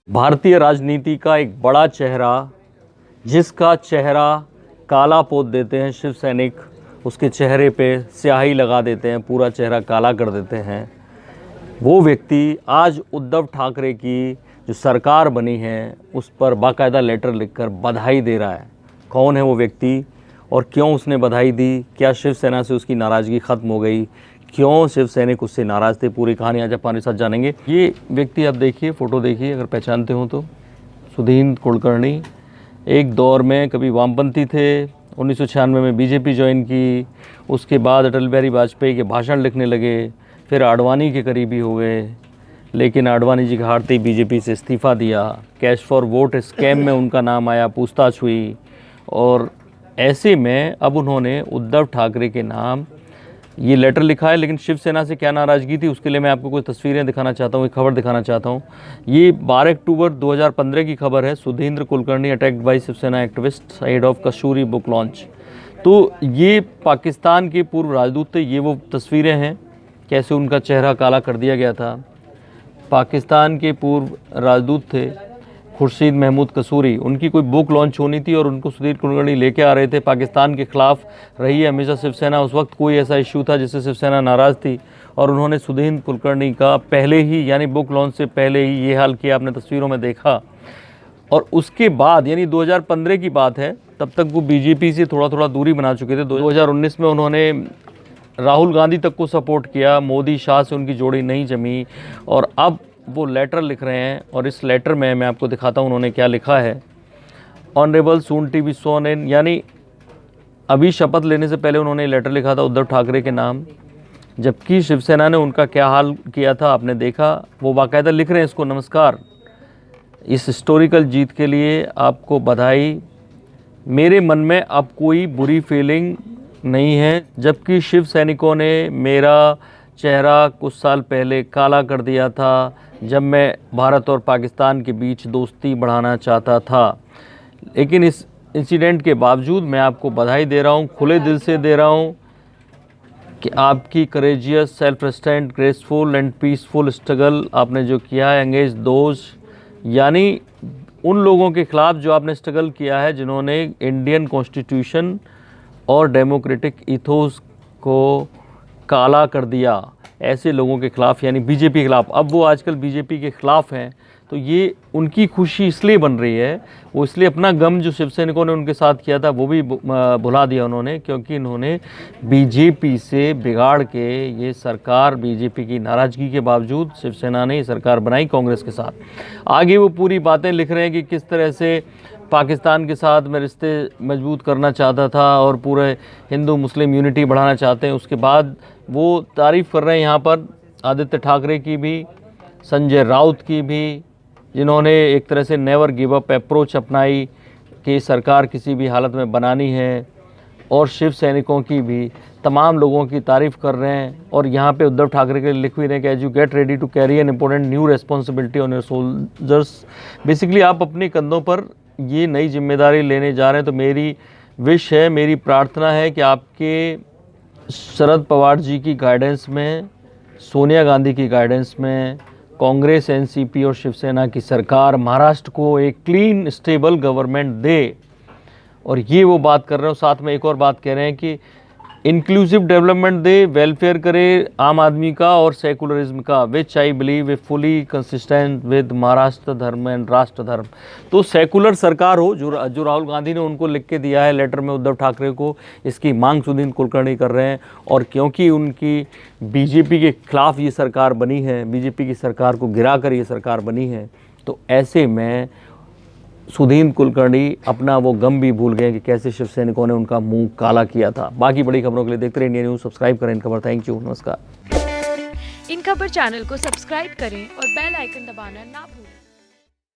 भारतीय राजनीति का एक बड़ा चेहरा, जिसका चेहरा काला पोत देते हैं शिव सैनिक, उसके चेहरे पे स्याही लगा देते हैं, पूरा चेहरा काला कर देते हैं। वो व्यक्ति आज उद्धव ठाकरे की जो सरकार बनी है उस पर बाकायदा लेटर लिखकर बधाई दे रहा है। कौन है वो व्यक्ति और क्यों उसने बधाई दी? क्या शिवसेना से उसकी नाराज़गी ख़त्म हो गई? क्यों शिव सैनिक उससे नाराज़ थे? पूरी कहानी आज हमारे साथ जानेंगे। ये व्यक्ति आप देखिए, फ़ोटो देखिए, अगर पहचानते हो तो सुधींद्र कुलकर्णी एक दौर में कभी वामपंथी थे, 1996 में बीजेपी ज्वाइन की, उसके बाद अटल बिहारी वाजपेयी के भाषण लिखने लगे, फिर आडवाणी के करीबी हो गए, लेकिन आडवाणी जी के हारते ही बीजेपी से इस्तीफ़ा दिया। कैश फॉर वोट स्कैम में उनका नाम आया, पूछताछ हुई और ऐसे में अब उन्होंने उद्धव ठाकरे के नाम ये लेटर लिखा है। लेकिन शिवसेना से क्या नाराज़गी थी उसके लिए मैं आपको कुछ तस्वीरें दिखाना चाहता हूँ, एक खबर दिखाना चाहता हूँ। ये 12 अक्टूबर 2015 की खबर है। Sudheendra Kulkarni attacked by Shiv Sena activist head of Kasuri book launch. तो ये पाकिस्तान के पूर्व राजदूत थे, ये वो तस्वीरें हैं कैसे उनका चेहरा काला कर दिया गया था। पाकिस्तान के पूर्व राजदूत थे खुर्शीद महमूद कसूरी, उनकी कोई बुक लॉन्च होनी थी और उनको सुधीर कुलकर्णी लेके आ रहे थे। पाकिस्तान के खिलाफ रही है हमेशा शिवसेना, उस वक्त कोई ऐसा इशू था जिससे शिवसेना नाराज़ थी और उन्होंने सुधीर कुलकर्णी का पहले ही यानी बुक लॉन्च से पहले ही ये हाल किया, आपने तस्वीरों में देखा। और उसके बाद यानी 2015 की बात है, तब तक वो बीजेपी से थोड़ा थोड़ा दूरी बना चुके थे। 2019 में उन्होंने राहुल गांधी तक को सपोर्ट किया, मोदी शाह से उनकी जोड़ी नहीं जमी और अब वो लेटर लिख रहे हैं। और इस लेटर में मैं आपको दिखाता हूँ उन्होंने क्या लिखा है। ऑनरेबल सून टी बी सोन इन, यानी अभी शपथ लेने से पहले उन्होंने लेटर लिखा था उद्धव ठाकरे के नाम, जबकि शिवसेना ने उनका क्या हाल किया था आपने देखा। वो बाकायदा लिख रहे हैं इसको, नमस्कार, इस हिस्टोरिकल जीत के लिए आपको बधाई। मेरे मन में अब कोई बुरी फीलिंग नहीं है, जबकि शिव सैनिकों ने मेरा चेहरा कुछ साल पहले काला कर दिया था जब मैं भारत और पाकिस्तान के बीच दोस्ती बढ़ाना चाहता था। लेकिन इस इंसिडेंट के बावजूद मैं आपको बधाई दे रहा हूँ, खुले दिल से दे रहा हूँ कि आपकी courageous, self restraint, graceful and peaceful struggle आपने जो किया है, एंगेज दोज, यानी उन लोगों के खिलाफ जो आपने स्ट्रगल किया है जिन्होंने इंडियन कॉन्स्टिट्यूशन और डेमोक्रेटिक इथोस को काला कर दिया, ऐसे लोगों के खिलाफ, यानी बीजेपी के खिलाफ। अब वो आजकल बीजेपी के खिलाफ हैं, तो ये उनकी खुशी इसलिए बन रही है, वो इसलिए अपना गम जो शिवसैनिकों ने उनके साथ किया था वो भी भुला दिया उन्होंने, क्योंकि इन्होंने बीजेपी से बिगाड़ के ये सरकार, बीजेपी की नाराज़गी के बावजूद शिवसेना ने ये सरकार बनाई कांग्रेस के साथ। आगे वो पूरी बातें लिख रहे हैं कि किस तरह से पाकिस्तान के साथ मैं रिश्ते मजबूत करना चाहता था और पूरे हिंदू मुस्लिम यूनिटी बढ़ाना चाहते हैं। उसके बाद वो तारीफ़ कर रहे हैं यहाँ पर आदित्य ठाकरे की भी, संजय राउत की भी, जिन्होंने एक तरह से नेवर गिव अप अप्रोच अपनाई कि सरकार किसी भी हालत में बनानी है, और शिव सैनिकों की भी, तमाम लोगों की तारीफ़ कर रहे हैं। और यहाँ पे उद्धव ठाकरे के लिए लिख भी रहे हैं कि as you get ready to carry an important new responsibility on your soldiers, basically आप अपने कंधों पर ये नई जिम्मेदारी लेने जा रहे हैं। तो मेरी विश है, मेरी प्रार्थना है कि आपके शरद पवार जी की गाइडेंस में, सोनिया गांधी की गाइडेंस में, कांग्रेस, एनसीपी और शिवसेना की सरकार महाराष्ट्र को एक क्लीन स्टेबल गवर्नमेंट दे। और ये वो बात कर रहे हो, साथ में एक और बात कह रहे हैं कि इंक्लूसिव डेवलपमेंट दे, वेलफेयर करे आम आदमी का और सेकुलरिज्म का, which I believe a fully consistent with Maharashtra Dharma and राष्ट्र धर्म। तो सेकुलर सरकार हो, जो राहुल गांधी ने उनको लिख के दिया है लेटर में उद्धव ठाकरे को, इसकी मांग सुधींद्र कुलकर्णी कर रहे हैं। और क्योंकि उनकी बीजेपी के खिलाफ ये सरकार बनी है, बीजेपी की सरकार को गिरा कर ये सरकार बनी है, तो ऐसे में सुधींद्र कुलकर्णी अपना वो गम भी भूल गए कि कैसे शिवसैनिकों ने उनका मुंह काला किया था। बाकी बड़ी खबरों के लिए देखते रहिए इंडिया न्यूज़, सब्सक्राइब करें इन खबर। थैंक यू, नमस्कार। इन खबर चैनल को सब्सक्राइब करें और बेल आइकन दबाना ना भूलें।